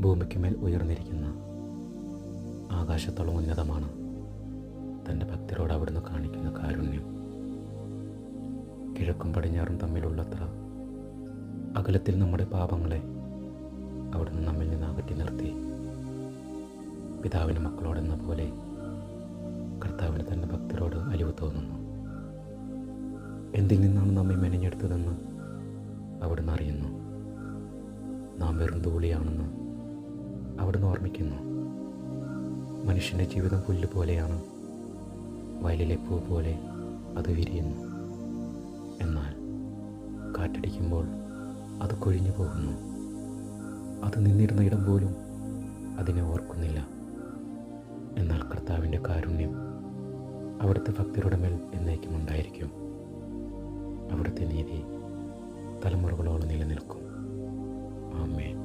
ഭൂമിക്ക് മേൽ ഉയർന്നിരിക്കുന്ന ആകാശത്തോളം ഉന്നതമാണ് തൻ്റെ ഭക്തരോട് അവിടുന്ന് കാണിക്കുന്ന കാരുണ്യം. കിഴക്കും പടിഞ്ഞാറും തമ്മിലുള്ളത്ര അകലത്തിൽ നമ്മുടെ പാപങ്ങളെ അവിടുന്ന് നമ്മിൽ നിന്ന് അകറ്റി നിർത്തി. പിതാവിന് മക്കളോടെന്ന പോലെ കർത്താവിന് തൻ്റെ ഭക്തരോട് അലിവ് തോന്നുന്നു. എന്തിൽ നിന്നാണ് നമ്മെ മെനഞ്ഞെടുത്തതെന്ന് അവിടുന്ന് അറിയുന്നു. നാം വെറും ധൂളിയാണെന്ന് അവിടുന്ന് ഓർമ്മിക്കുന്നു. മനുഷ്യൻ്റെ ജീവിതം പുല്ല് പോലെയാണ്, വയലിലെ പൂ പോലെ അത് വിരിയുന്നു. എന്നാൽ കാറ്റടിക്കുമ്പോൾ അത് കൊഴിഞ്ഞു പോകുന്നു. അത് നിന്നിരുന്ന ഇടം പോലും അതിനെ ഓർക്കുന്നില്ല. എന്നാൽ കർത്താവിൻ്റെ കാരുണ്യം അവിടുത്തെ ഭക്തരുടെ മേൽ എന്നേക്കും ഉണ്ടായിരിക്കും. അവിടുത്തെ നീതി തലമുറകളോളം നിലനിൽക്കും. ആമേൻ.